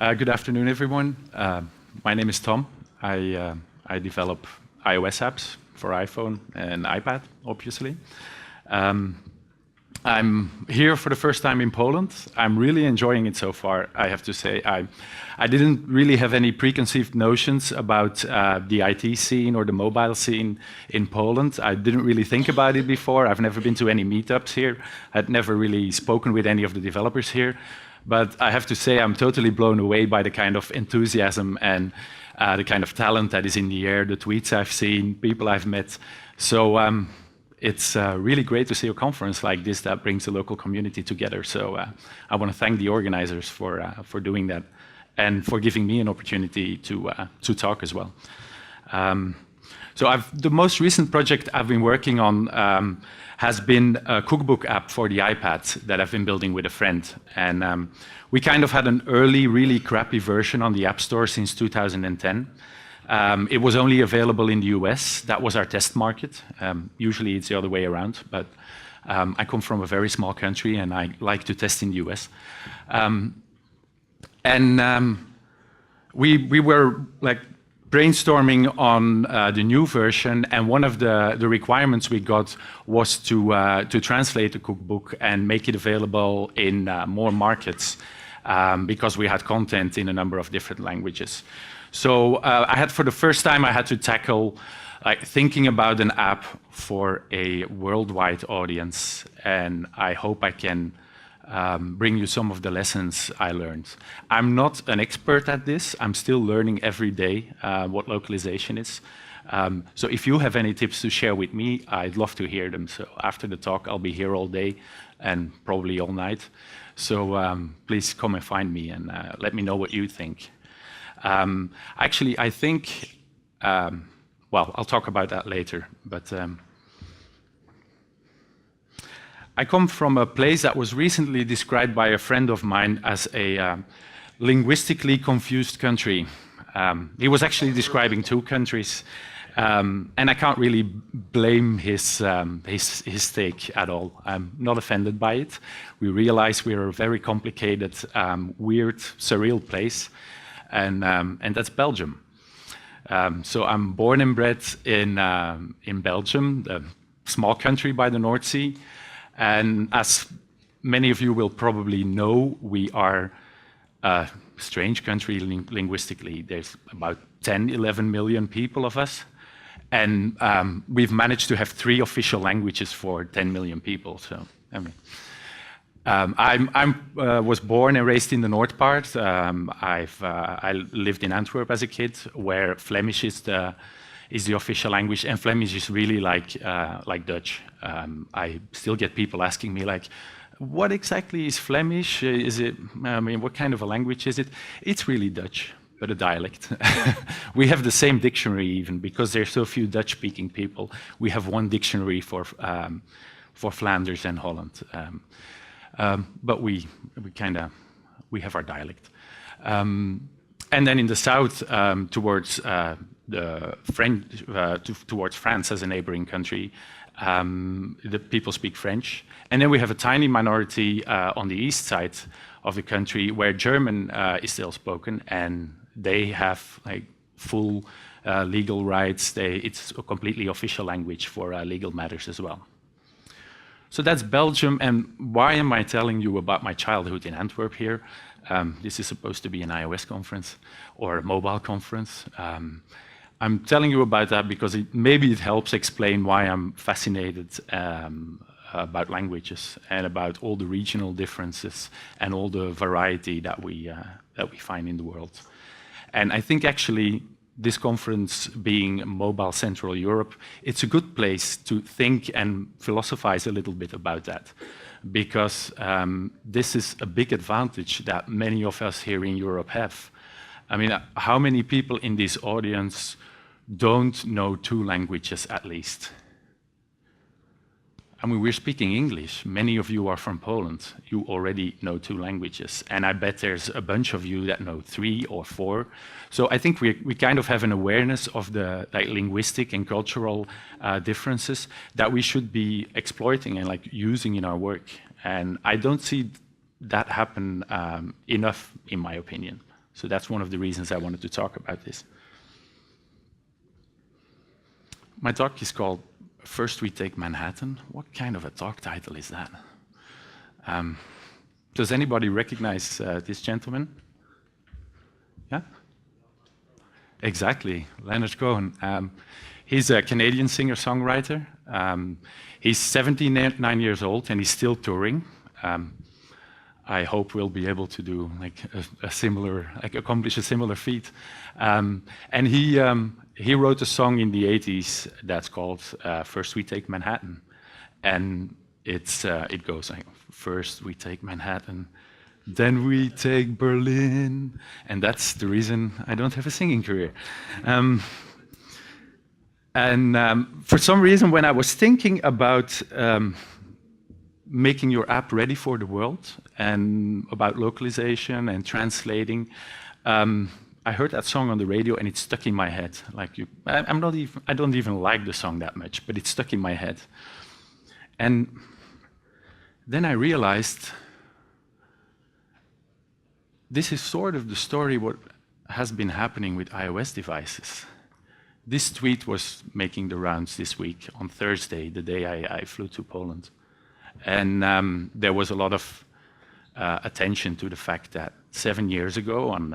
Good afternoon, everyone. My name is Tom. I develop iOS apps for iPhone and iPad, obviously. I'm here for the first time in Poland. I'm really enjoying it so far, I have to say. I didn't really have any preconceived notions about the IT scene or the mobile scene in Poland. I didn't really think about it before. I've never been to any meetups here. I'd never really spoken with any of the developers here. But I have to say I'm totally blown away by the kind of enthusiasm and the kind of talent that is in the air, the tweets I've seen, people I've met. So it's really great to see a conference like this that brings the local community together. So I want to thank the organizers for doing that and for giving me an opportunity to talk as well. So the most recent project I've been working on has been a cookbook app for the iPad that I've been building with a friend. And we kind of had an early, really crappy version on the App Store since 2010. It was only available in the US. That was our test market. Usually it's the other way around, but I come from a very small country and I like to test in the US. We were like brainstorming on the new version, and one of the requirements we got was to translate the cookbook and make it available in more markets because we had content in a number of different languages. So for the first time, I had to tackle thinking about an app for a worldwide audience, and I hope I can bring you some of the lessons I learned. I'm not an expert at this. I'm still learning every day what localization is. So if you have any tips to share with me, I'd love to hear them. So after the talk, I'll be here all day and probably all night. So please come and find me and let me know what you think. Actually, I think, well, I'll talk about that later. But I come from a place that was recently described by a friend of mine as a linguistically confused country. He was actually describing two countries, and I can't really blame his take at all. I'm not offended by it. We realize we're a very complicated, weird, surreal place, and that's Belgium. So I'm born and bred in Belgium, a small country by the North Sea. And as many of you will probably know, we are a strange country linguistically. There's about 10, 11 million people of us. And we've managed to have 3 official languages for 10 million people. So, I mean, I was born and raised in the north part. I lived in Antwerp as a kid, where Flemish is the official language, and Flemish is really like Dutch. I still get people asking me like, what exactly is Flemish? I mean, what kind of a language is it? It's really Dutch, but a dialect. We have the same dictionary even, because there's so few Dutch-speaking people. We have one dictionary for Flanders and Holland. But we have our dialect. And then in the south, towards towards France as a neighboring country, the people speak French. And then we have a tiny minority on the east side of the country where German is still spoken, and they have like full legal rights. It's a completely official language for legal matters as well. So that's Belgium, and why am I telling you about my childhood in Antwerp here? This is supposed to be an iOS conference or a mobile conference. I'm telling you about that because maybe it helps explain why I'm fascinated about languages and about all the regional differences and all the variety that we find in the world. And I think actually this conference being Mobile Central Europe, it's a good place to think and philosophize a little bit about that, because this is a big advantage that many of us here in Europe have. I mean, how many people in this audience don't know 2 languages at least? I mean, we're speaking English. Many of you are from Poland. You already know 2 languages. And I bet there's a bunch of you that know 3 or 4. So I think we kind of have an awareness of the linguistic and cultural differences that we should be exploiting and using in our work. And I don't see that happen enough, in my opinion. So that's one of the reasons I wanted to talk about this. My talk is called First We Take Manhattan. What kind of a talk title is that? Does anybody recognize this gentleman? Yeah? Exactly, Leonard Cohen. He's a Canadian singer-songwriter. He's 79 years old and he's still touring. I hope we'll be able to do accomplish a similar feat. And he wrote a song in the 80s that's called First We Take Manhattan. And it goes like, first we take Manhattan, then we take Berlin. And that's the reason I don't have a singing career. For some reason, when I was thinking about making your app ready for the world and about localization and translating, I heard that song on the radio and it stuck in my head. I don't even like the song that much, but it stuck in my head. And then I realized this is sort of the story what has been happening with iOS devices. This tweet was making the rounds this week on Thursday, the day I flew to Poland. And there was a lot of attention to the fact that 7 years ago, on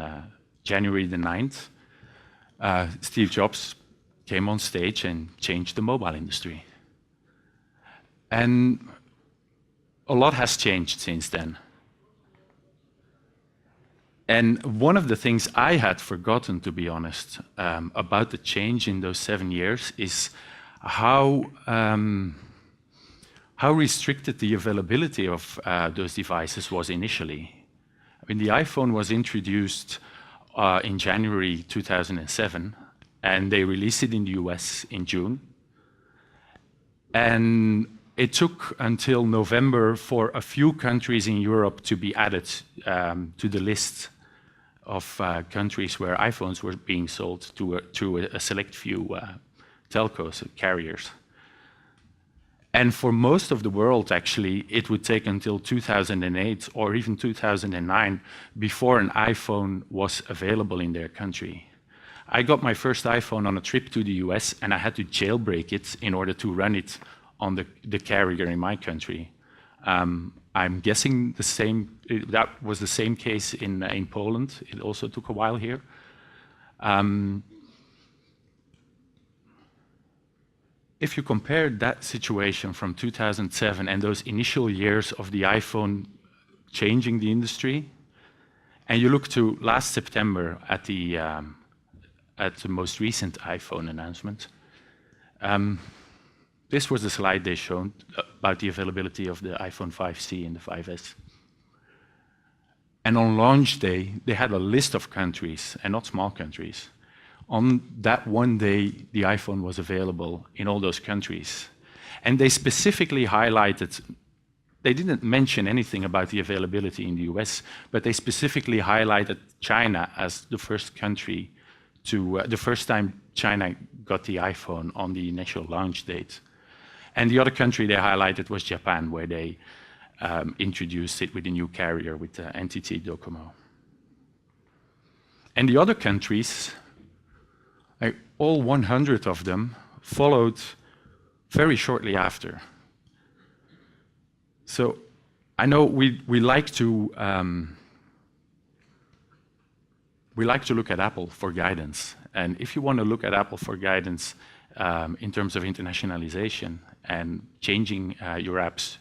January the 9th, Steve Jobs came on stage and changed the mobile industry. And a lot has changed since then. And one of the things I had forgotten, to be honest, about the change in those 7 years is how restricted the availability of those devices was initially. I mean, the iPhone was introduced in January 2007, and they released it in the US in June. And it took until November for a few countries in Europe to be added to the list of countries where iPhones were being sold to a select few telcos, carriers. And for most of the world, actually, it would take until 2008 or even 2009 before an iPhone was available in their country. I got my first iPhone on a trip to the US, and I had to jailbreak it in order to run it on the carrier in my country. I'm guessing that was the same case in Poland. It also took a while here. If you compare that situation from 2007 and those initial years of the iPhone changing the industry, and you look to last September at the most recent iPhone announcement, this was the slide they showed about the availability of the iPhone 5C and the 5S. And on launch day, they had a list of countries, and not small countries. On that one day, the iPhone was available in all those countries. And they specifically highlighted, they didn't mention anything about the availability in the US, but they specifically highlighted China as the first country the first time China got the iPhone on the initial launch date. And the other country they highlighted was Japan, where they introduced it with a new carrier, with the NTT Docomo. And the other countries, all 100 of them, followed very shortly after. So I know we like to look at Apple for guidance. And if you want to look at Apple for guidance in terms of internationalization and changing your apps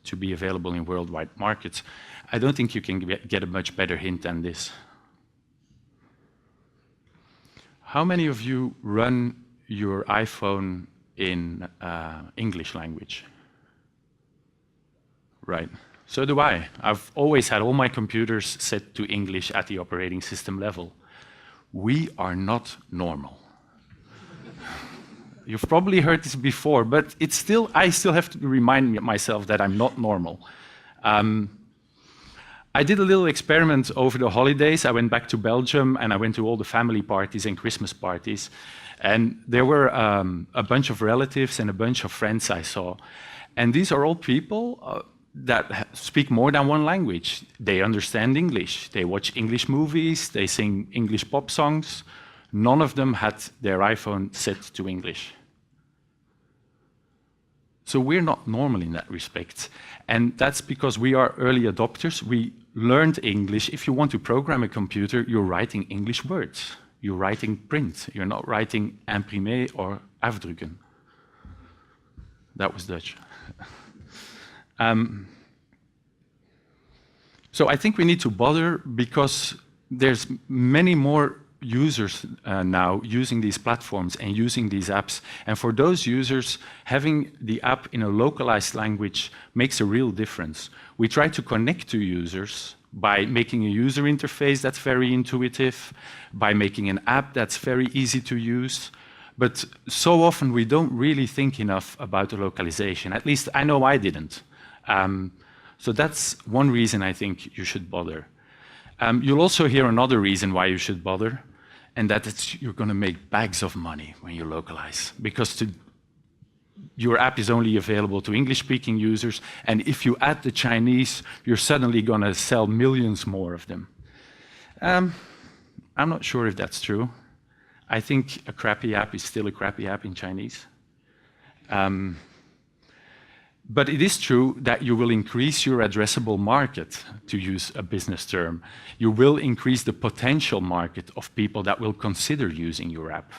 to be available in worldwide markets, I don't think you can get a much better hint than this. How many of you run your iPhone in English language? Right. So do I. I've always had all my computers set to English at the operating system level. We are not normal. You've probably heard this before, but I still have to remind myself that I'm not normal. I did a little experiment over the holidays. I went back to Belgium and I went to all the family parties and Christmas parties. And there were a bunch of relatives and a bunch of friends I saw. And these are all people, that speak more than one language. They understand English. They watch English movies. They sing English pop songs. None of them had their iPhone set to English. So we're not normal in that respect. And that's because we are early adopters. We learned English. If you want to program a computer, you're writing English words. You're writing print. You're not writing imprimer or afdrukken. That was Dutch. So I think we need to bother because there's many more users now using these platforms and using these apps. And for those users, having the app in a localized language makes a real difference. We try to connect to users by making a user interface that's very intuitive, by making an app that's very easy to use. But so often we don't really think enough about the localization. At least I know I didn't. So that's one reason I think you should bother. You'll also hear another reason why you should bother, and that is you're going to make bags of money when you localize, because your app is only available to English-speaking users, and if you add the Chinese, you're suddenly going to sell millions more of them. I'm not sure if that's true. I think a crappy app is still a crappy app in Chinese. But it is true that you will increase your addressable market, to use a business term. You will increase the potential market of people that will consider using your app.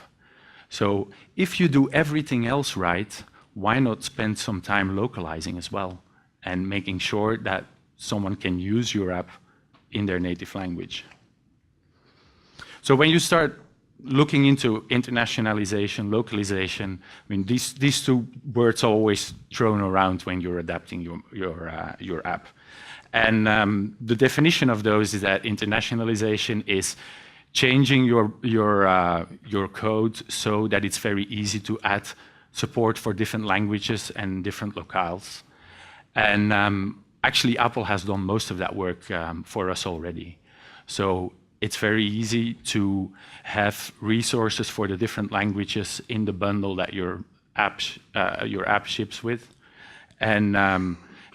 So if you do everything else right, why not spend some time localizing as well and making sure that someone can use your app in their native language? So when you start looking into internationalization, localization, I mean, these two words are always thrown around when you're adapting your app. And the definition of those is that internationalization is changing your code so that it's very easy to add support for different languages and different locales. And actually, Apple has done most of that work for us already. So it's very easy to have resources for the different languages in the bundle that your app ships with. And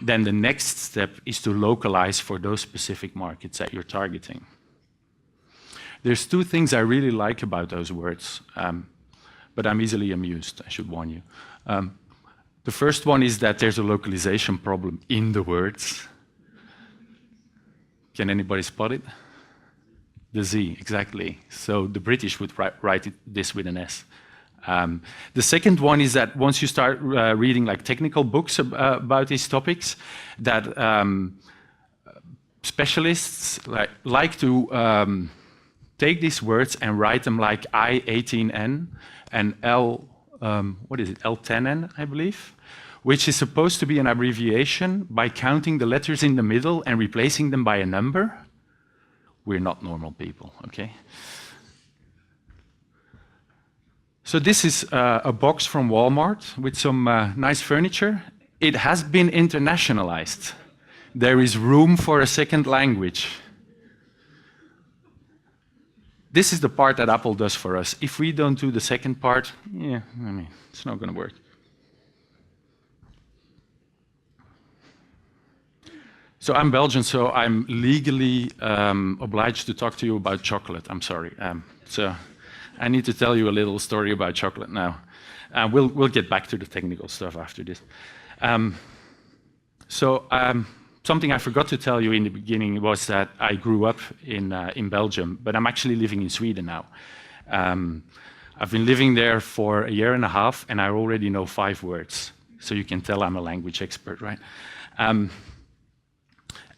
then the next step is to localize for those specific markets that you're targeting. There's two things I really like about those words, but I'm easily amused, I should warn you. The first one is that there's a localization problem in the words. Can anybody spot it? The Z, exactly. So the British would write this with an S. The second one is that once you start reading like technical books about these topics, that specialists like to take these words and write them like I18N and L10N, I believe, which is supposed to be an abbreviation by counting the letters in the middle and replacing them by a number. We're not normal people, okay? So this is a box from Walmart with some nice furniture. It has been internationalized. There is room for a second language. This is the part that Apple does for us. If we don't do the second part, yeah, I mean, it's not going to work. So I'm Belgian, so I'm legally obliged to talk to you about chocolate. I'm sorry. So I need to tell you a little story about chocolate now. We'll get back to the technical stuff after this. Something I forgot to tell you in the beginning was that I grew up in Belgium, but I'm actually living in Sweden now. I've been living there for a year and a half, and I already know 5 words. So you can tell I'm a language expert, right?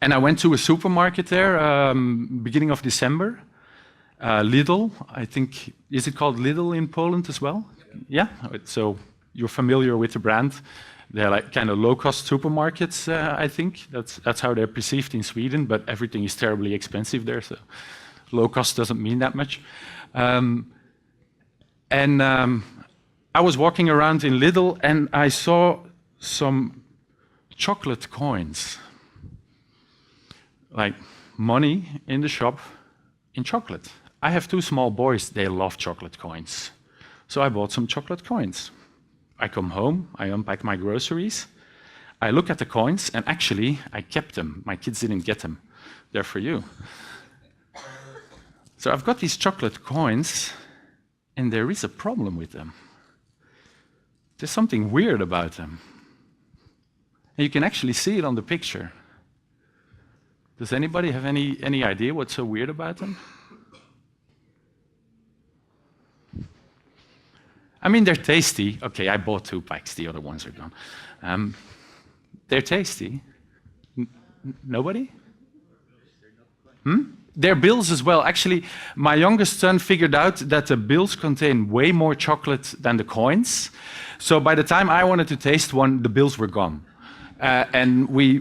And I went to a supermarket there beginning of December. Lidl, I think, is it called Lidl in Poland as well? Yeah, so you're familiar with the brand. They're like kind of low-cost supermarkets, I think. That's how they're perceived in Sweden, but everything is terribly expensive there, so low-cost doesn't mean that much. I was walking around in Lidl, and I saw some chocolate coins. Like money in the shop in chocolate. I have 2 small boys, they love chocolate coins. So I bought some chocolate coins. I come home, I unpack my groceries, I look at the coins, and actually, I kept them. My kids didn't get them. They're for you. So I've got these chocolate coins, and there is a problem with them. There's something weird about them. And you can actually see it on the picture. Does anybody have any idea what's so weird about them? I mean, they're tasty. Okay, I bought 2 packs, the other ones are gone. They're tasty. Nobody? They're bills as well. Actually, my youngest son figured out that the bills contain way more chocolate than the coins. So by the time I wanted to taste one, the bills were gone. And we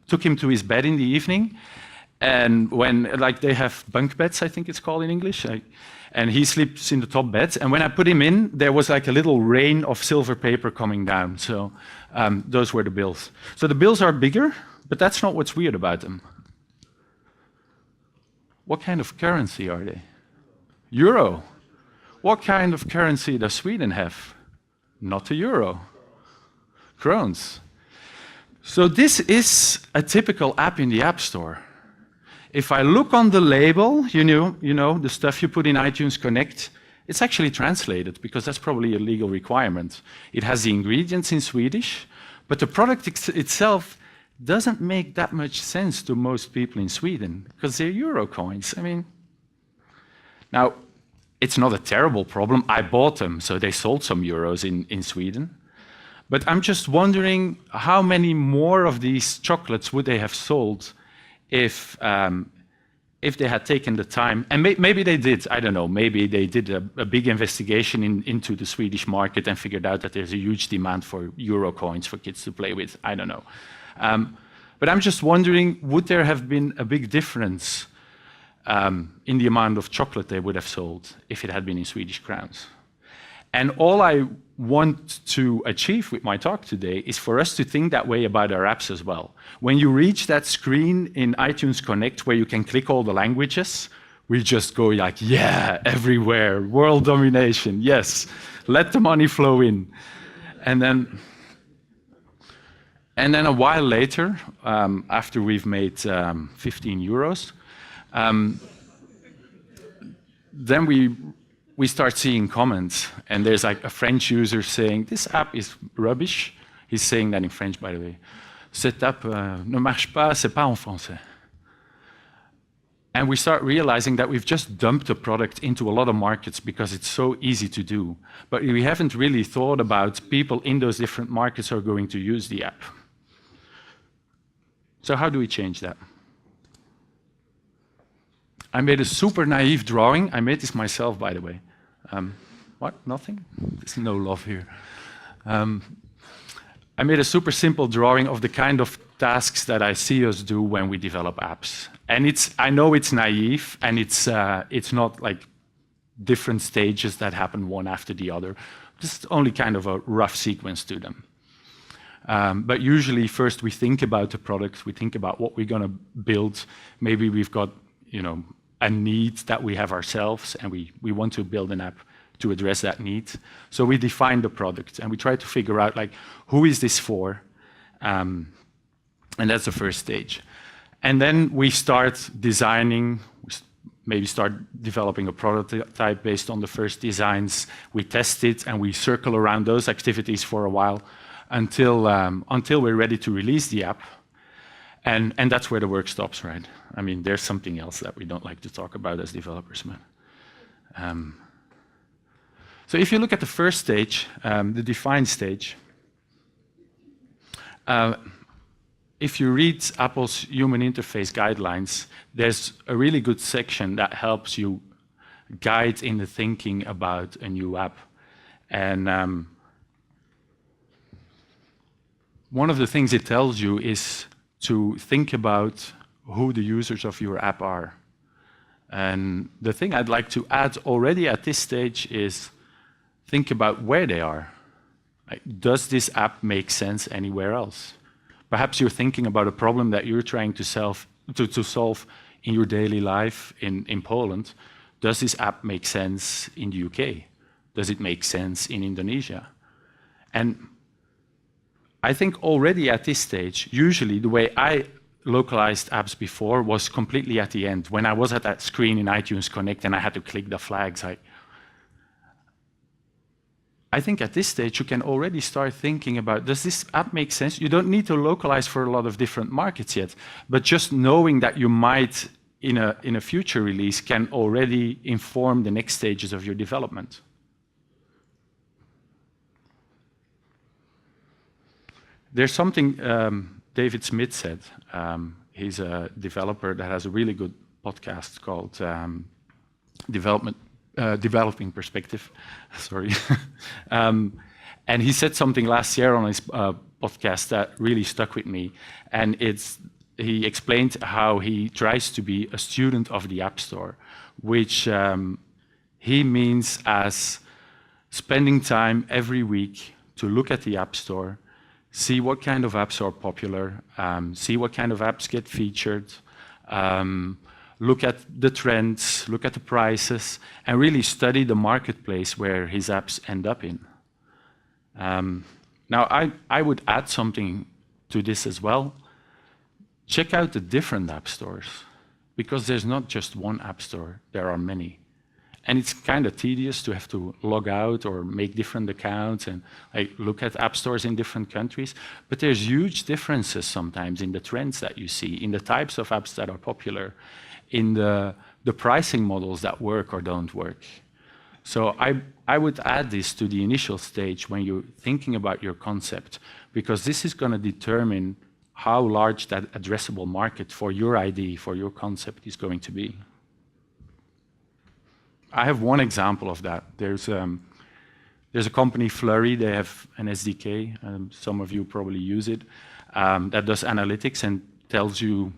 took him to his bed in the evening. And when they have bunk beds, I think it's called in English, and he sleeps in the top bed. And when I put him in, there was like a little rain of silver paper coming down. So those were the bills. So the bills are bigger, but that's not what's weird about them. What kind of currency are they? Euro. What kind of currency does Sweden have? Not the euro. Krones. So this is a typical app in the App Store. If I look on the label, you know, the stuff you put in iTunes Connect, it's actually translated because that's probably a legal requirement. It has the ingredients in Swedish, but the product itself doesn't make that much sense to most people in Sweden because they're euro coins. I mean, now, it's not a terrible problem. I bought them, so they sold some euros in Sweden. But I'm just wondering how many more of these chocolates would they have sold if they had taken the time, and maybe they did, I don't know, maybe they did a big investigation into the Swedish market and figured out that there's a huge demand for euro coins for kids to play with, I don't know. But I'm just wondering, would there have been a big difference in the amount of chocolate they would have sold if it had been in Swedish crowns? And all I want to achieve with my talk today is for us to think that way about our apps as well. When you reach that screen in iTunes Connect where you can click all the languages, we just go like, yeah, everywhere, world domination, yes, let the money flow in. And then a while later, after we've made 15 euros, then we start seeing comments, and there's like a French user saying, this app is rubbish. He's saying that in French, by the way. Cette app ne marche pas, c'est pas en français. And we start realizing that we've just dumped the product into a lot of markets because it's so easy to do. But we haven't really thought about people in those different markets who are going to use the app. So how do we change that? I made a super naive drawing. I made this myself, by the way. What? Nothing? There's no love here. I made a super simple drawing of the kind of tasks that I see us do when we develop apps. And I know it's naive, and it's not like different stages that happen one after the other. Just only kind of a rough sequence to them. But usually, first we think about the product, we think about what we're going to build. Maybe we've got, a need that we have ourselves, and we want to build an app to address that need. So we define the product, and we try to figure out, like, who is this for? And that's the first stage. And then we start designing, maybe start developing a prototype based on the first designs. We test it, and we circle around those activities for a while until we're ready to release the app. And that's where the work stops, right? I mean, there's something else that we don't like to talk about as developers, man. So if you look at the first stage, the define stage, if you read Apple's human interface guidelines, there's a really good section that helps you guide in the thinking about a new app. And one of the things it tells you is to think about who the users of your app are. And the thing I'd like to add already at this stage is think about where they are. Like, does this app make sense anywhere else? Perhaps you're thinking about a problem that you're trying to solve in your daily life in Poland. Does this app make sense in the UK? Does it make sense in Indonesia? And I think already at this stage, usually the way I localized apps before was completely at the end. When I was at that screen in iTunes Connect and I had to click the flags, I think at this stage you can already start thinking about, does this app make sense? You don't need to localize for a lot of different markets yet, but just knowing that you might, in a future release, can already inform the next stages of your development. There's something David Smith said. He's a developer that has a really good podcast called Developing Perspective. Sorry. And he said something last year on his podcast that really stuck with me. And he explained how he tries to be a student of the App Store, which he means as spending time every week to look at the App Store, see what kind of apps are popular, see what kind of apps get featured, look at the trends, look at the prices, and really study the marketplace where his apps end up in. Now, I would add something to this as well. Check out the different app stores, because there's not just one app store, there are many. And it's kind of tedious to have to log out or make different accounts and look at app stores in different countries. But there's huge differences sometimes in the trends that you see, in the types of apps that are popular, in the pricing models that work or don't work. So I would add this to the initial stage when you're thinking about your concept, because this is going to determine how large that addressable market for your idea, for your concept is going to be. I have one example of that. There's a company, Flurry, they have an SDK, some of you probably use it, that does analytics and tells you,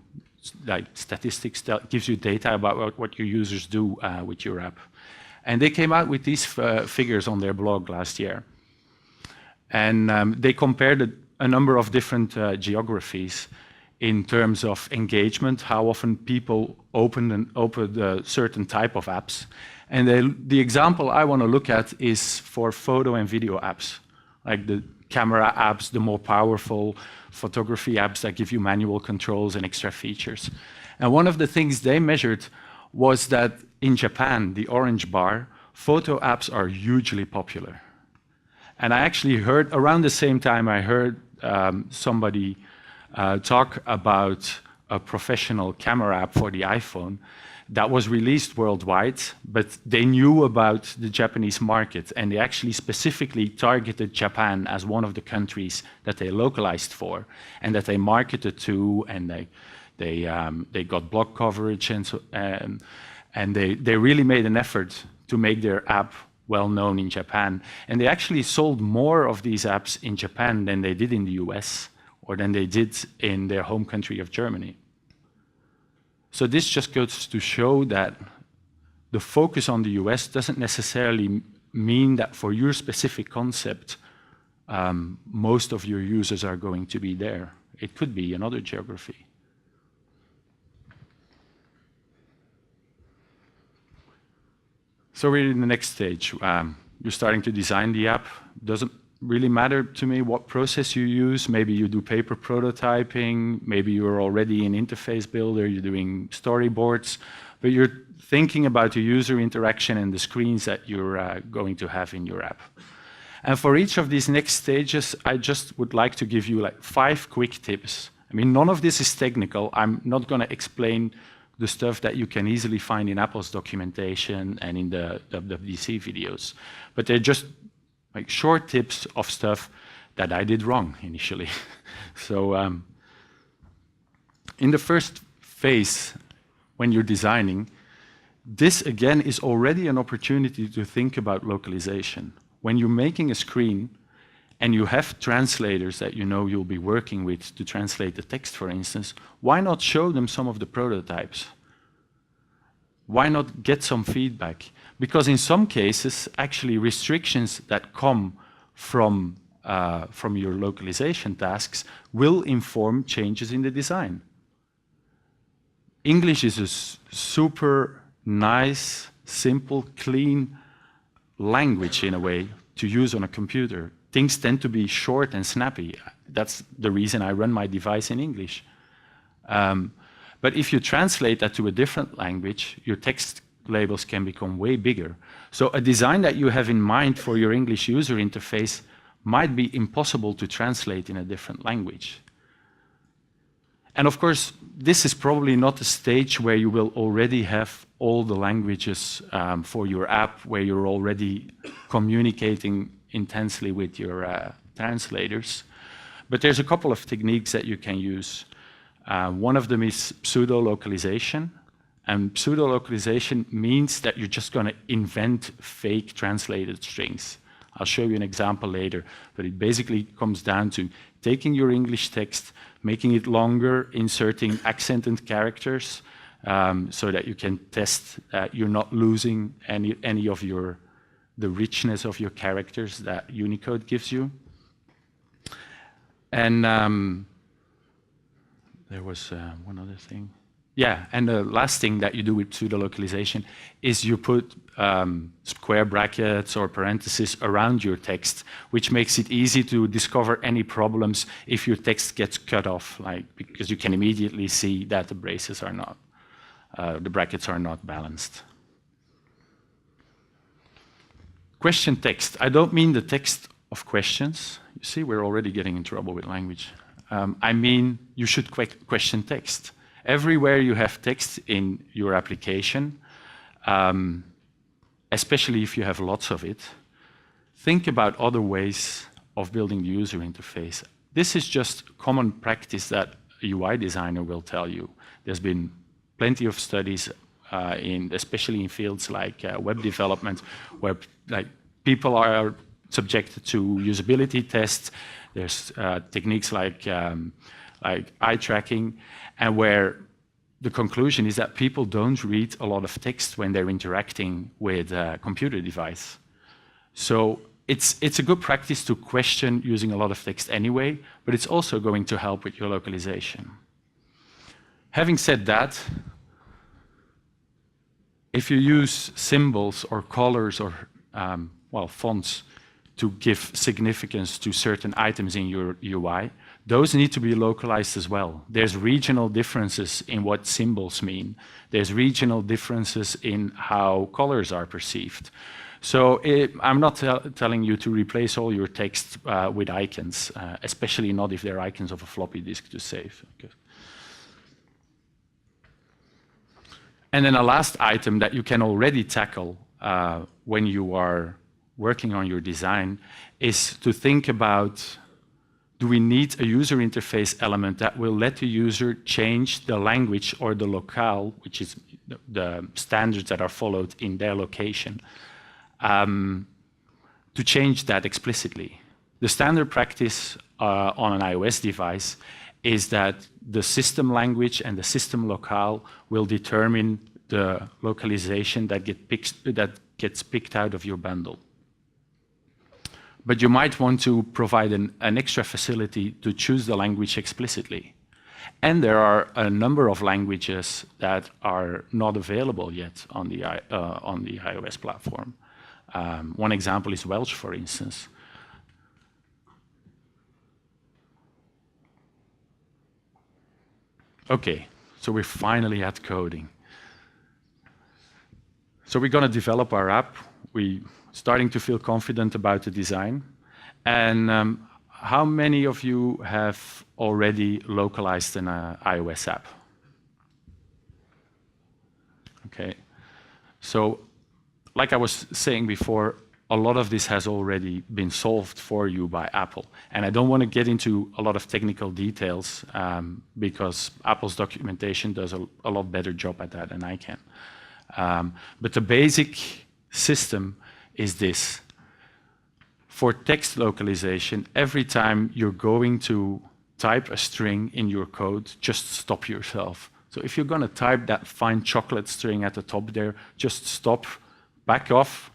like statistics, gives you data about what your users do with your app. And they came out with these figures on their blog last year. And they compared a number of different geographies in terms of engagement, how often people open a certain type of apps. And the example I want to look at is for photo and video apps, like the camera apps, the more powerful photography apps that give you manual controls and extra features. And one of the things they measured was that in Japan, the orange bar, photo apps are hugely popular. And I actually heard, around the same time, I heard somebody talk about a professional camera app for the iPhone that was released worldwide, but they knew about the Japanese market, and they actually specifically targeted Japan as one of the countries that they localized for, and that they marketed to, and they got blog coverage, and they really made an effort to make their app well known in Japan. And they actually sold more of these apps in Japan than they did in the US, or than they did in their home country of Germany. So this just goes to show that the focus on the US doesn't necessarily mean that for your specific concept, most of your users are going to be there. It could be another geography. So we're in the next stage. You're starting to design the app. Doesn't really matter to me what process you use. Maybe you do paper prototyping, maybe you're already an interface builder, you're doing storyboards, but you're thinking about the user interaction and the screens that you're going to have in your app. And for each of these next stages, I just would like to give you like 5 quick tips. I mean, none of this is technical. I'm not going to explain the stuff that you can easily find in Apple's documentation and in the WWDC videos, but they're just like short tips of stuff that I did wrong initially. So in the first phase, when you're designing, this again is already an opportunity to think about localization. When you're making a screen and you have translators that you know you'll be working with to translate the text, for instance, why not show them some of the prototypes? Why not get some feedback? Because in some cases, actually restrictions that come from your localization tasks will inform changes in the design. English is a super nice, simple, clean language in a way to use on a computer. Things tend to be short and snappy. That's the reason I run my device in English. But if you translate that to a different language, your text labels can become way bigger. So a design that you have in mind for your English user interface might be impossible to translate in a different language. And of course, this is probably not a stage where you will already have all the languages for your app, where you're already communicating intensely with your translators. But there's a couple of techniques that you can use. One of them is pseudo-localization. And pseudo-localization means that you're just going to invent fake translated strings. I'll show you an example later, but it basically comes down to taking your English text, making it longer, inserting accented characters so that you can test that you're not losing any of the richness of your characters that Unicode gives you. And there was one other thing. Yeah, and the last thing that you do with pseudo-localization is you put square brackets or parentheses around your text, which makes it easy to discover any problems if your text gets cut off, because you can immediately see that the braces are not, the brackets are not balanced. Question text. I don't mean the text of questions. You see, we're already getting in trouble with language. I mean, you should question text. Everywhere you have text in your application, especially if you have lots of it, think about other ways of building the user interface. This is just common practice that a UI designer will tell you. There's been plenty of studies, especially in fields like web development, where people are subjected to usability tests. There's techniques like eye tracking, and where the conclusion is that people don't read a lot of text when they're interacting with a computer device. So it's a good practice to question using a lot of text anyway, but it's also going to help with your localization. Having said that, if you use symbols or colors or fonts to give significance to certain items in your UI, those need to be localized as well. There's regional differences in what symbols mean. There's regional differences in how colors are perceived. So I'm not telling you to replace all your text with icons, especially not if they're icons of a floppy disk to save. Okay. And then a last item that you can already tackle when you are working on your design is to think about, do we need a user interface element that will let the user change the language or the locale, which is the standards that are followed in their location, to change that explicitly? The standard practice on an iOS device is that the system language and the system locale will determine the localization that gets picked out of your bundle. But you might want to provide an extra facility to choose the language explicitly. And there are a number of languages that are not available yet on the iOS platform. One example is Welsh, for instance. Okay, so we're finally at coding. So we're going to develop our app. We're starting to feel confident about the design. And how many of you have already localized an iOS app? Okay, so like I was saying before, a lot of this has already been solved for you by Apple. And I don't want to get into a lot of technical details because Apple's documentation does a lot better job at that than I can. But the basic system is this. For text localization, every time you're going to type a string in your code, just stop yourself. So if you're going to type that fine chocolate string at the top there, just stop, back off,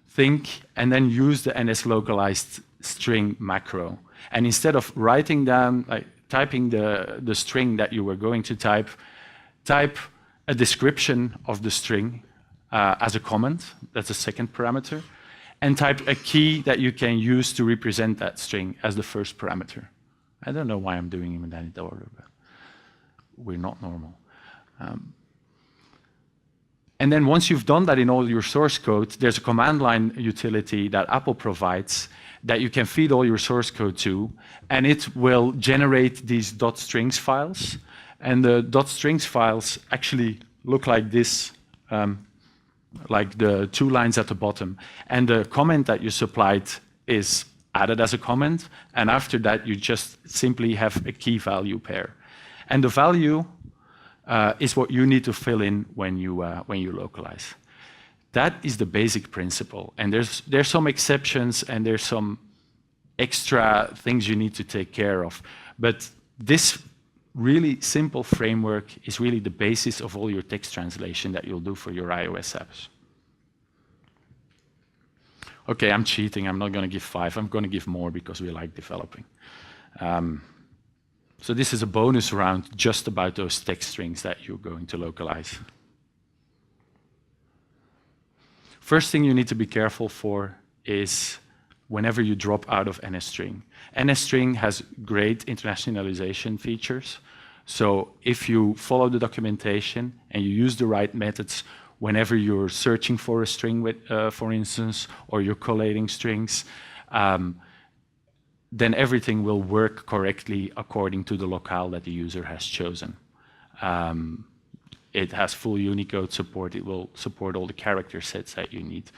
think, and then use the NS-localized string macro. And instead of writing down, typing the string that you were going to type, type a description of the string as a comment. That's the second parameter. And type a key that you can use to represent that string as the first parameter. I don't know why I'm doing them in that order, but we're not normal. And then once you've done that in all your source code, there's a command line utility that Apple provides that you can feed all your source code to, and it will generate these .strings files. And the .strings files actually look like this, like the 2 lines at the bottom. And the comment that you supplied is added as a comment, and after that you just simply have a key value pair. And the value is what you need to fill in when you localize. That is the basic principle, and there's some exceptions and there's some extra things you need to take care of. But this really simple framework is really the basis of all your text translation that you'll do for your iOS apps. Okay, I'm cheating. I'm not going to give 5. I'm going to give more because we like developing. So this is a bonus round just about those text strings that you're going to localize. First thing you need to be careful for is whenever you drop out of NSString. NSString has great internationalization features. So if you follow the documentation and you use the right methods whenever you're searching for a string, with, for instance, or you're collating strings, then everything will work correctly according to the locale that the user has chosen. It has full Unicode support. It will support all the character sets that you need.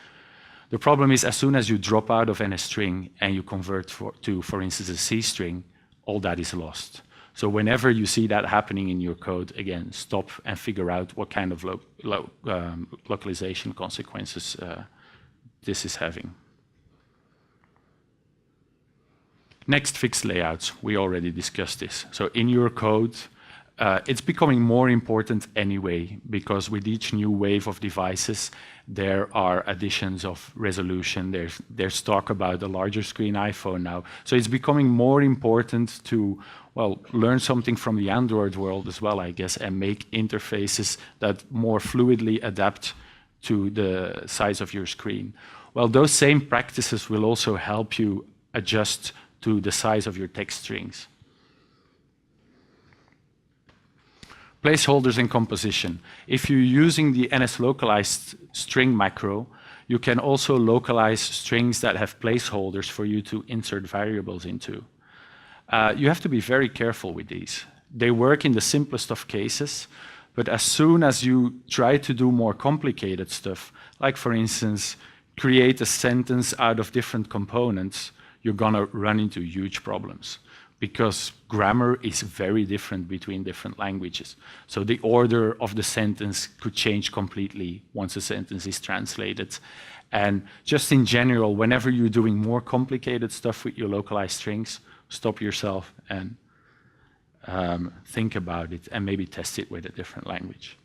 The problem is as soon as you drop out of NSString and you convert to, for instance, a C string, all that is lost. So whenever you see that happening in your code, again, stop and figure out what kind of localization consequences this is having. Next, fixed layouts. We already discussed this. So in your code, it's becoming more important anyway, because with each new wave of devices, there are additions of resolution. There's talk about a larger screen iPhone now. So it's becoming more important to, well, learn something from the Android world as well, I guess, and make interfaces that more fluidly adapt to the size of your screen. Well, those same practices will also help you adjust to the size of your text strings. Placeholders and composition. If you're using the NS-localized string macro, you can also localize strings that have placeholders for you to insert variables into. You have to be very careful with these. They work in the simplest of cases, but as soon as you try to do more complicated stuff, like for instance, create a sentence out of different components, you're gonna run into huge problems, because grammar is very different between different languages. So the order of the sentence could change completely once a sentence is translated. And just in general, whenever you're doing more complicated stuff with your localized strings, stop yourself and think about it and maybe test it with a different language.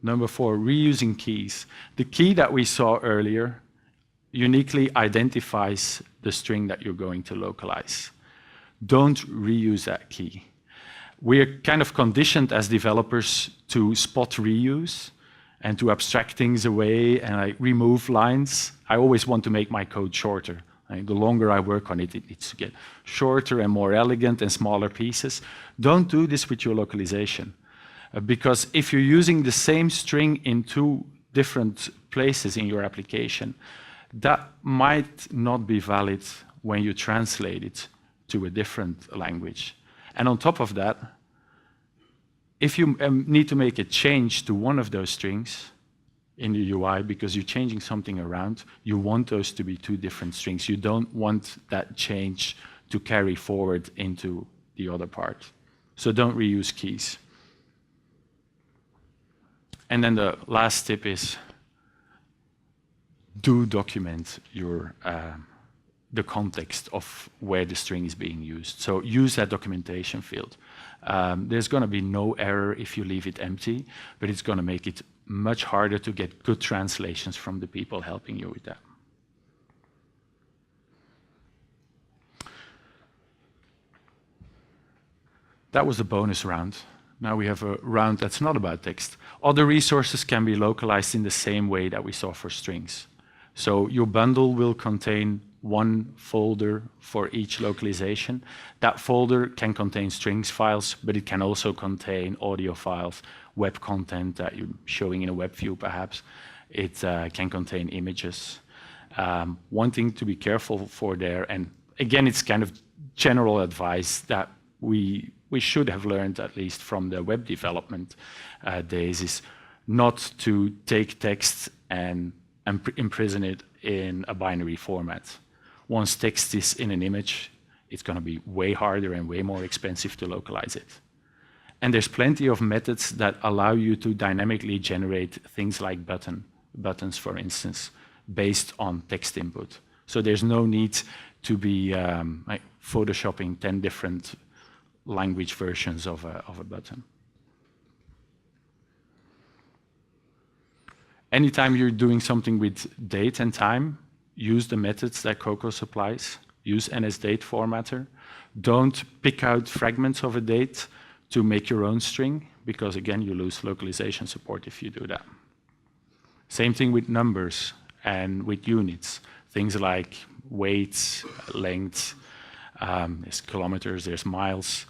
Number 4, reusing keys. The key that we saw earlier uniquely identifies the string that you're going to localize. Don't reuse that key. We're kind of conditioned as developers to spot reuse and to abstract things away and like remove lines. I always want to make my code shorter. The longer I work on it, it needs to get shorter and more elegant and smaller pieces. Don't do this with your localization. Because if you're using the same string in 2 different places in your application, that might not be valid when you translate it to a different language. And on top of that, if you need to make a change to one of those strings in the UI because you're changing something around, you want those to be 2 different strings. You don't want that change to carry forward into the other part. So don't reuse keys. And then the last tip is do document your the context of where the string is being used. So use that documentation field. There's going to be no error if you leave it empty, but it's going to make it much harder to get good translations from the people helping you with that. That was the bonus round. Now we have a round that's not about text. Other resources can be localized in the same way that we saw for strings. So your bundle will contain one folder for each localization. That folder can contain strings files, but it can also contain audio files, web content that you're showing in a web view perhaps. It can contain images. One thing to be careful for there, and again, it's kind of general advice that we should have learned at least from the web development days, is not to take text and imprison it in a binary format. Once text is in an image, it's going to be way harder and way more expensive to localize it. And there's plenty of methods that allow you to dynamically generate things like buttons, for instance, based on text input. So there's no need to be like photoshopping 10 different language versions of a button. Anytime you're doing something with date and time, use the methods that Coco supplies. Use NSDate formatter. Don't pick out fragments of a date to make your own string, because again, you lose localization support if you do that. Same thing with numbers and with units. Things like weights, lengths, there's kilometers, there's miles.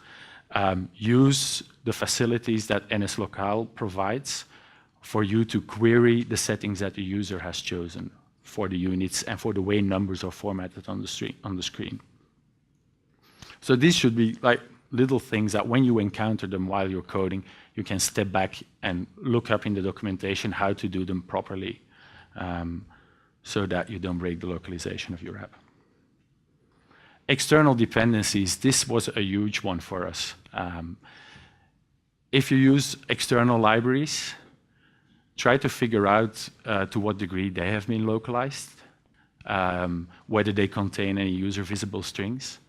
Use the facilities that NSLocale provides for you to query the settings that the user has chosen for the units and for the way numbers are formatted on the screen. So these should be like little things that when you encounter them while you're coding, you can step back and look up in the documentation how to do them properly, so that you don't break the localization of your app. External dependencies, this was a huge one for us. If you use external libraries, try to figure out to what degree they have been localized, whether they contain any user-visible strings.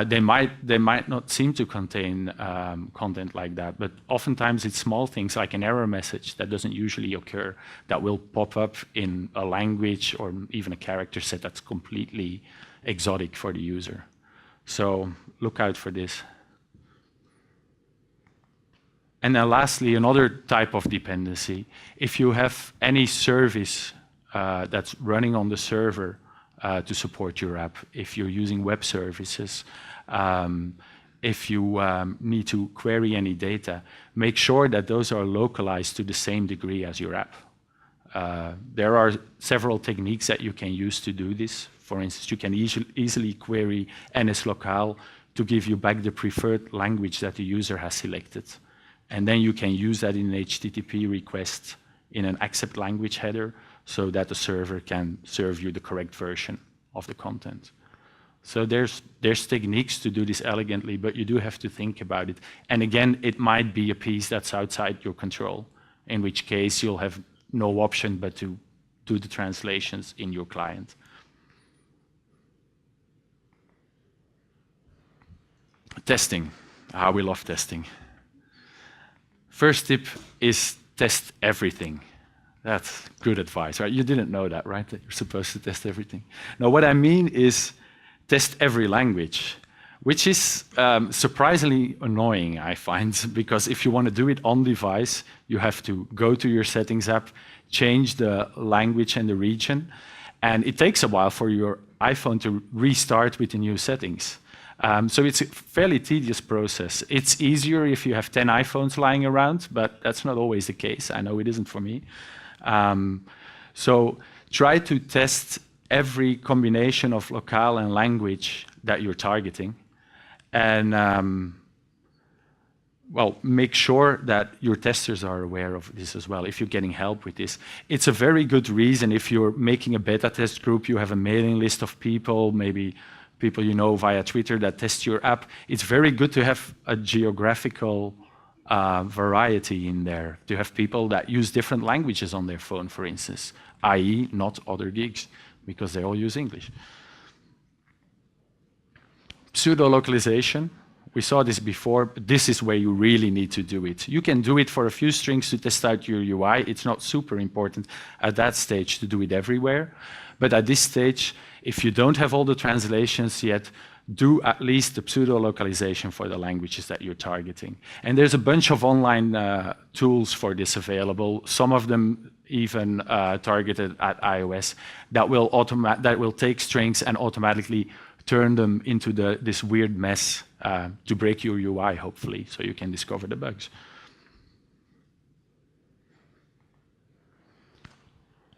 They might not seem to contain content like that, but oftentimes it's small things like an error message that doesn't usually occur that will pop up in a language or even a character set that's completely exotic for the user. So look out for this. And then lastly, another type of dependency. If you have any service that's running on the server to support your app, if you're using web services, if you need to query any data, make sure that those are localized to the same degree as your app. There are several techniques that you can use to do this. For instance, you can easily query NSLocale to give you back the preferred language that the user has selected. And then you can use that in an HTTP request in an accept language header so that the server can serve you the correct version of the content. So there's techniques to do this elegantly, but you do have to think about it. And again, it might be a piece that's outside your control, in which case you'll have no option but to do the translations in your client. Testing. We love testing. First tip is test everything. That's good advice, right? You didn't know that, right? That you're supposed to test everything. No, what I mean is test every language, which is surprisingly annoying, I find, because if you want to do it on device, you have to go to your settings app, change the language and the region, and it takes a while for your iPhone to restart with the new settings. So it's a fairly tedious process. It's easier if you have 10 iPhones lying around, but that's not always the case. I know it isn't for me. So try to test every combination of locale and language that you're targeting. And well, make sure that your testers are aware of this as well, if you're getting help with this. It's a very good reason if you're making a beta test group, you have a mailing list of people, maybe people you know via Twitter that test your app. It's very good to have a geographical variety in there, to have people that use different languages on their phone, for instance, i.e. not other geeks, because they all use English. Pseudo-localization. We saw this before, but this is where you really need to do it. You can do it for a few strings to test out your UI. It's not super important at that stage to do it everywhere. But at this stage, if you don't have all the translations yet, do at least the pseudo-localization for the languages that you're targeting. And there's a bunch of online tools for this available. Some of them even targeted at iOS, that will take strings and automatically turn them into this weird mess to break your UI, hopefully, so you can discover the bugs.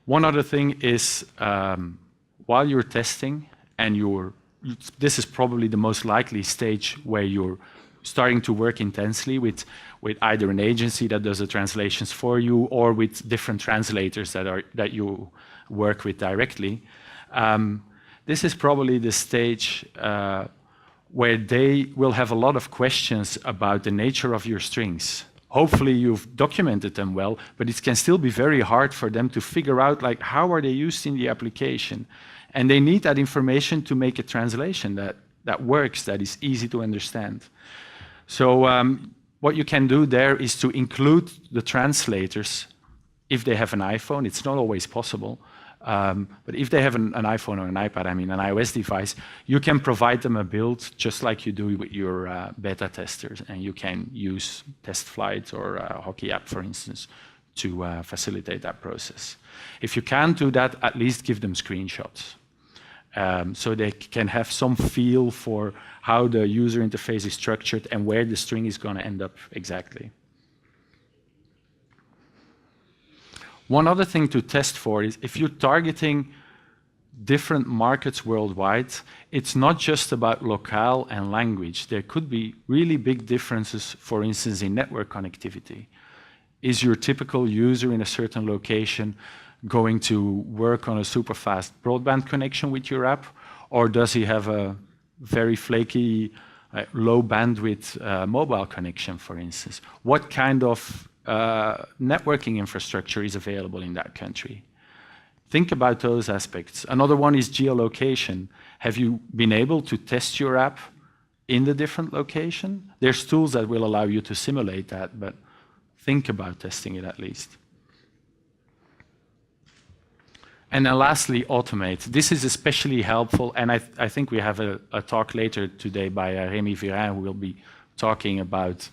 One other thing is, while you're testing and this is probably the most likely stage where you're starting to work intensely with either an agency that does the translations for you or with different translators that you work with directly. This is probably the stage where they will have a lot of questions about the nature of your strings. Hopefully you've documented them well, but it can still be very hard for them to figure out, like, how are they used in the application? And they need that information to make a translation that works, that is easy to understand. So what you can do there is to include the translators if they have an iPhone. It's not always possible. But if they have an iPhone or an iPad, I mean an iOS device, you can provide them a build just like you do with your beta testers, and you can use test flight or a hockey app, for instance, to facilitate that process. If you can't do that, at least give them screenshots so they can have some feel for how the user interface is structured and where the string is going to end up exactly. One other thing to test for is if you're targeting different markets worldwide, it's not just about locale and language. There could be really big differences, for instance, in network connectivity. Is your typical user in a certain location going to work on a super fast broadband connection with your app, or does he have a very flaky, low bandwidth mobile connection, for instance? What kind of networking infrastructure is available in that country? Think about those aspects. Another one is geolocation. Have you been able to test your app in the different location? There's tools that will allow you to simulate that, but think about testing it at least. And then lastly, automate. This is especially helpful, and I think we have a talk later today by Rémi Virin, who will be talking about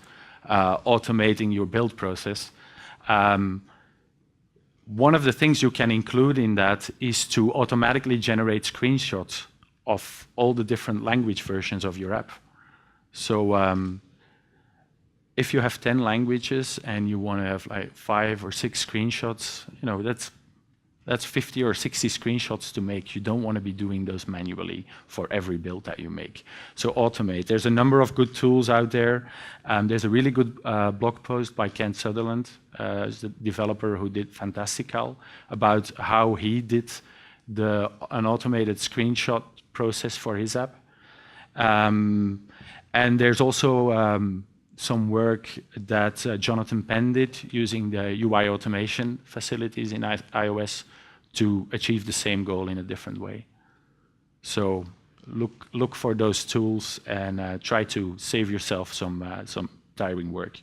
automating your build process. One of the things you can include in that is to automatically generate screenshots of all the different language versions of your app. So if you have 10 languages and you want to have like 5 or 6 screenshots, you know, that's 50 or 60 screenshots to make. You don't want to be doing those manually for every build that you make. So automate. There's a number of good tools out there. There's a really good blog post by Kent Sutherland, the developer who did Fantastical, about how he did an automated screenshot process for his app. And there's also some work that Jonathan Penn did using the UI automation facilities in iOS to achieve the same goal in a different way. So look for those tools and try to save yourself some tiring work.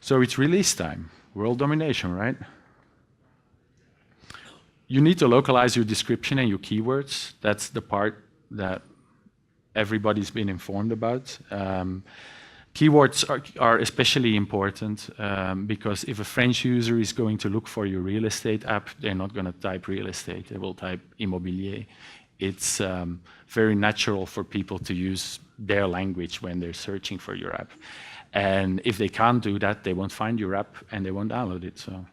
So it's release time, world domination, right? You need to localize your description and your keywords. That's the part that everybody's been informed about. Keywords are especially important because if a French user is going to look for your real estate app, they're not going to type real estate, they will type immobilier. It's very natural for people to use their language when they're searching for your app. And if they can't do that, they won't find your app and they won't download it. So.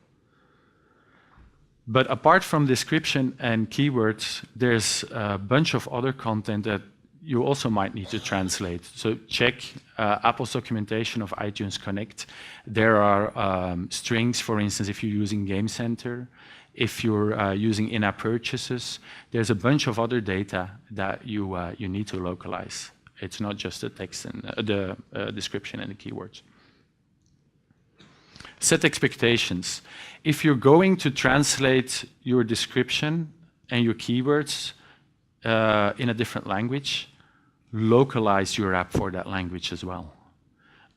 But apart from description and keywords, there's a bunch of other content that you also might need to translate. So check Apple's documentation of iTunes Connect. There are strings, for instance, if you're using Game Center, if you're using in-app purchases. There's a bunch of other data that you need to localize. It's not just the text and the description and the keywords. Set expectations. If you're going to translate your description and your keywords in a different language, localize your app for that language as well.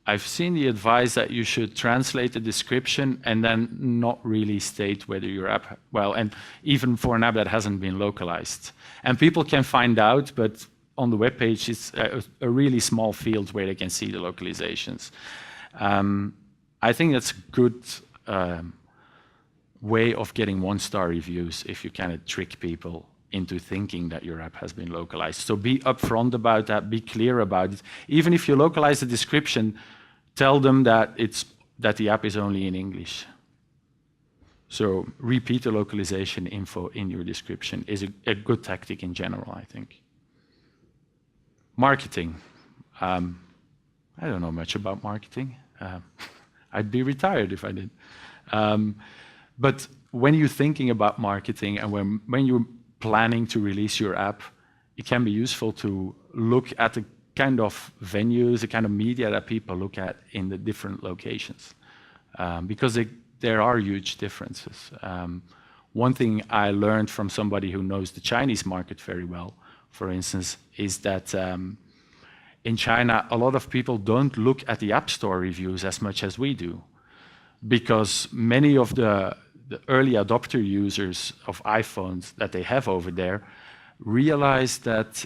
I've seen the advice that you should translate the description and then not really state whether your app, well, and even for an app that hasn't been localized. And people can find out, but on the web page, it's a really small field where they can see the localizations. I think that's a good way of getting one-star reviews if you kind of trick people into thinking that your app has been localized. So be upfront about that, be clear about it. Even if you localize the description, tell them that the app is only in English. So repeat the localization info in your description is a good tactic in general, I think. Marketing. I don't know much about marketing. I'd be retired if I did. But when you're thinking about marketing and when you're planning to release your app, it can be useful to look at the kind of venues, the kind of media that people look at in the different locations, because there are huge differences. One thing I learned from somebody who knows the Chinese market very well, for instance, is that in China, a lot of people don't look at the App Store reviews as much as we do, because many of the early adopter users of iPhones that they have over there realize that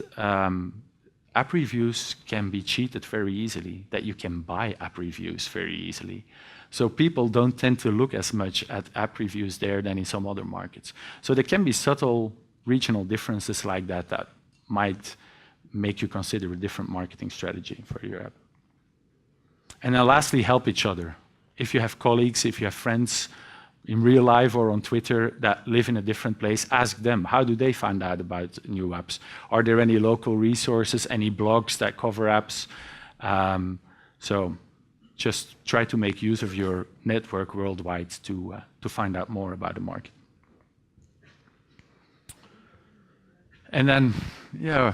app reviews can be cheated very easily, that you can buy app reviews very easily. So people don't tend to look as much at app reviews there than in some other markets. So there can be subtle regional differences like that that might make you consider a different marketing strategy for your app. And then lastly, help each other. If you have colleagues, if you have friends in real life or on Twitter that live in a different place, ask them, how do they find out about new apps? Are there any local resources, any blogs that cover apps? So just try to make use of your network worldwide to find out more about the market. And then, yeah,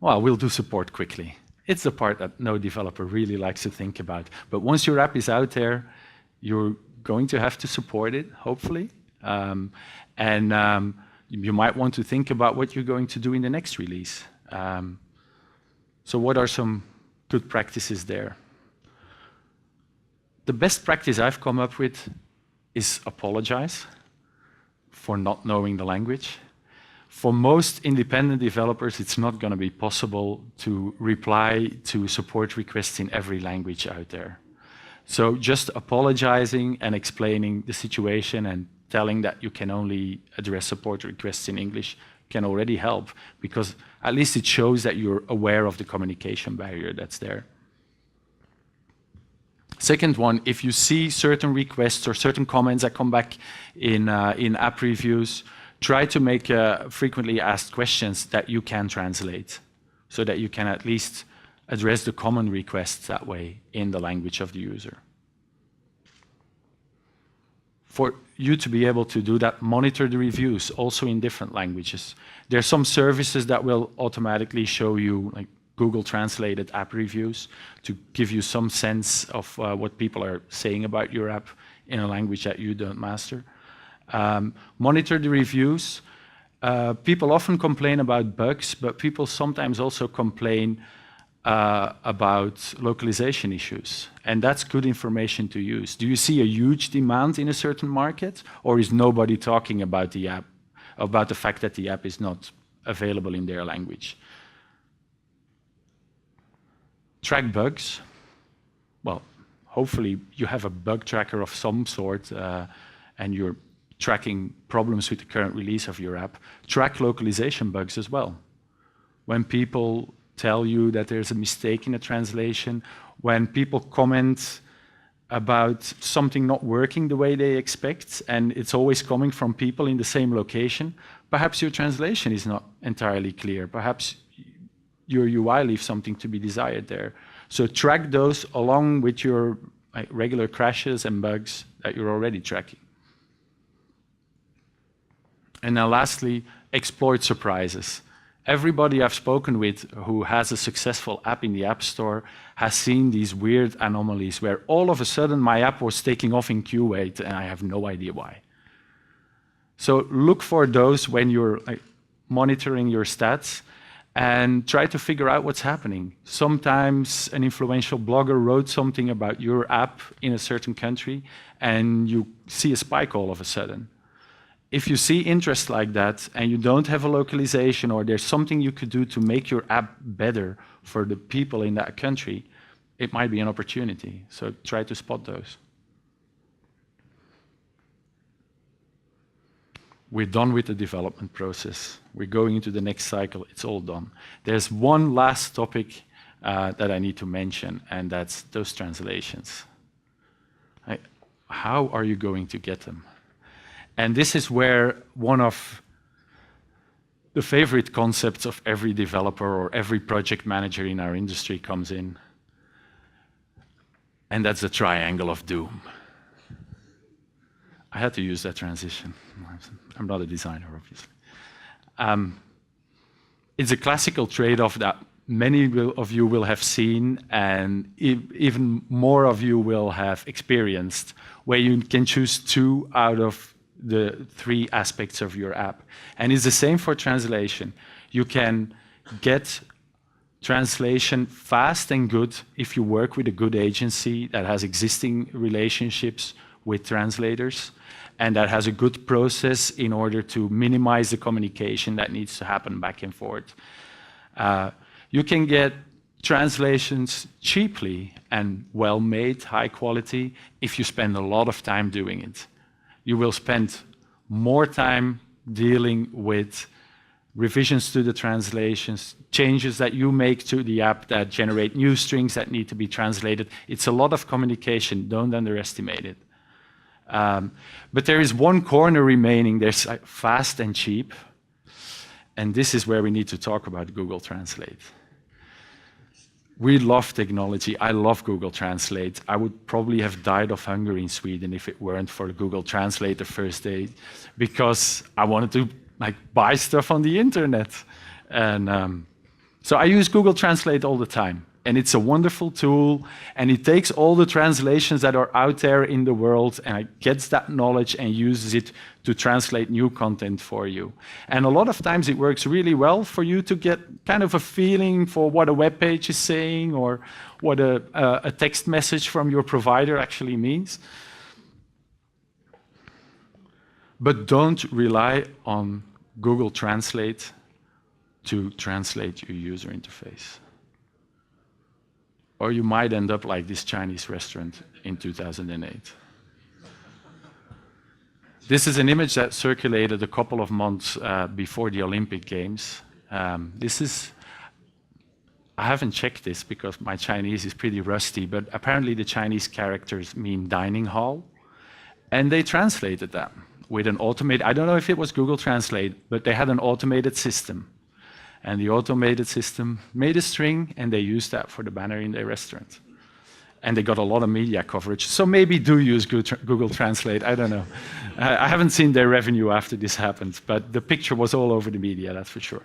well, we'll do support quickly. It's the part that no developer really likes to think about. But once your app is out there, you're going to have to support it, hopefully. You might want to think about what you're going to do in the next release. So what are some good practices there? The best practice I've come up with is apologize for not knowing the language. For most independent developers, it's not going to be possible to reply to support requests in every language out there. So just apologizing and explaining the situation and telling that you can only address support requests in English can already help, because at least it shows that you're aware of the communication barrier that's there. Second one, if you see certain requests or certain comments that come back in app reviews, try to make frequently asked questions that you can translate, so that you can at least address the common requests that way in the language of the user. For you to be able to do that, monitor the reviews also in different languages. There are some services that will automatically show you like Google translated app reviews to give you some sense of what people are saying about your app in a language that you don't master. Monitor the reviews. People often complain about bugs, but people sometimes also complain about localization issues, and that's good information to use. Do you see a huge demand in a certain market, or is nobody talking about the app, about the fact that the app is not available in their language? Track bugs. Well, hopefully you have a bug tracker of some sort, and you're tracking problems with the current release of your app. Track localization bugs as well. When people tell you that there's a mistake in a translation, when people comment about something not working the way they expect, and it's always coming from people in the same location, perhaps your translation is not entirely clear. Perhaps your UI leaves something to be desired there. So track those along with your regular crashes and bugs that you're already tracking. And now lastly, exploit surprises. Everybody I've spoken with who has a successful app in the App Store has seen these weird anomalies where all of a sudden my app was taking off in Q8 and I have no idea why. So look for those when you're monitoring your stats and try to figure out what's happening. Sometimes an influential blogger wrote something about your app in a certain country and you see a spike all of a sudden. If you see interest like that and you don't have a localization, or there's something you could do to make your app better for the people in that country, it might be an opportunity. So try to spot those. We're done with the development process. We're going into the next cycle. It's all done. There's one last topic that I need to mention, and that's those translations. How are you going to get them? And this is where one of the favorite concepts of every developer or every project manager in our industry comes in. And that's the triangle of doom. I had to use that transition. I'm not a designer, obviously. It's a classical trade-off that many of you will have seen, and even more of you will have experienced, where you can choose 2 out of the 3 aspects of your app. And it's the same for translation. You can get translation fast and good if you work with a good agency that has existing relationships with translators and that has a good process in order to minimize the communication that needs to happen back and forth. You can get translations cheaply and well-made, high quality, if you spend a lot of time doing it. You will spend more time dealing with revisions to the translations, changes that you make to the app that generate new strings that need to be translated. It's a lot of communication. Don't underestimate it. But there is one corner remaining. There's fast and cheap. And this is where we need to talk about Google Translate. We love technology. I love Google Translate. I would probably have died of hunger in Sweden if it weren't for Google Translate the first day, because I wanted to buy stuff on the internet. And so I use Google Translate all the time. And it's a wonderful tool, and it takes all the translations that are out there in the world, and it gets that knowledge and uses it to translate new content for you. And a lot of times it works really well for you to get kind of a feeling for what a web page is saying or what a text message from your provider actually means. But don't rely on Google Translate to translate your user interface. Or you might end up like this Chinese restaurant in 2008. This is an image that circulated a couple of months before the Olympic Games. I haven't checked this because my Chinese is pretty rusty, but apparently the Chinese characters mean dining hall. And they translated that with an automated, I don't know if it was Google Translate, but they had an automated system. And the automated system made a string, and they used that for the banner in their restaurant. And they got a lot of media coverage. So maybe do use Google Translate, I don't know. I haven't seen their revenue after this happened, but the picture was all over the media, that's for sure.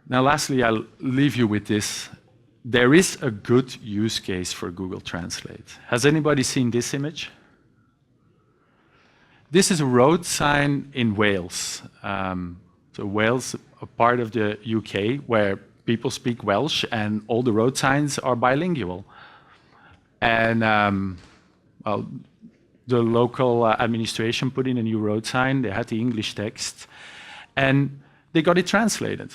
Now, lastly, I'll leave you with this. There is a good use case for Google Translate. Has anybody seen this image? This is a road sign in Wales. So Wales, a part of the UK where people speak Welsh and all the road signs are bilingual. And well, the local administration put in a new road sign. They had the English text and they got it translated.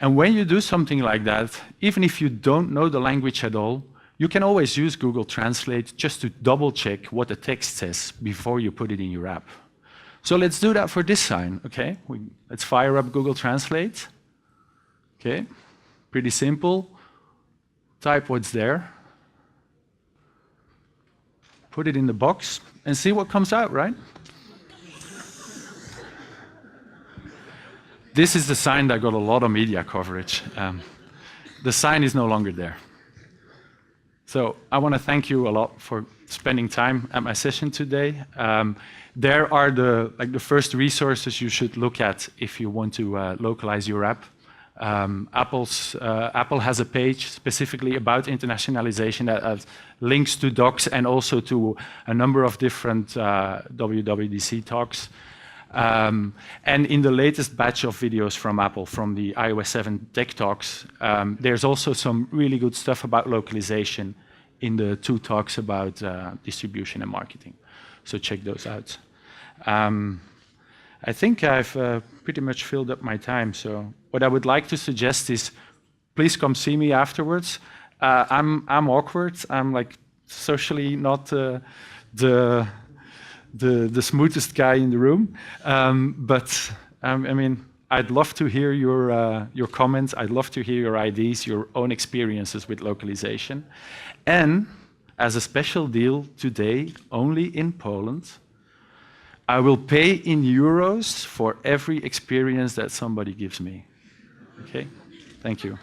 And when you do something like that, even if you don't know the language at all, you can always use Google Translate just to double check what the text says before you put it in your app. So let's do that for this sign, okay? Let's fire up Google Translate. Okay, pretty simple. Type what's there. Put it in the box and see what comes out, right? This is the sign that got a lot of media coverage. The sign is no longer there. So I want to thank you a lot for spending time at my session today. There are the first resources you should look at if you want to localize your app. Apple has a page specifically about internationalization that has links to docs and also to a number of different WWDC talks. And in the latest batch of videos from Apple, from the iOS 7 Tech Talks, there's also some really good stuff about localization in the 2 talks about distribution and marketing. So check those out. I think I've pretty much filled up my time. So what I would like to suggest is please come see me afterwards. I'm awkward. I'm like socially not the smoothest guy in the room, but I mean, I'd love to hear your comments. I'd love to hear your ideas, your own experiences with localization. And as a special deal today, only in Poland, I will pay in euros for every experience that somebody gives me. Okay? Thank you.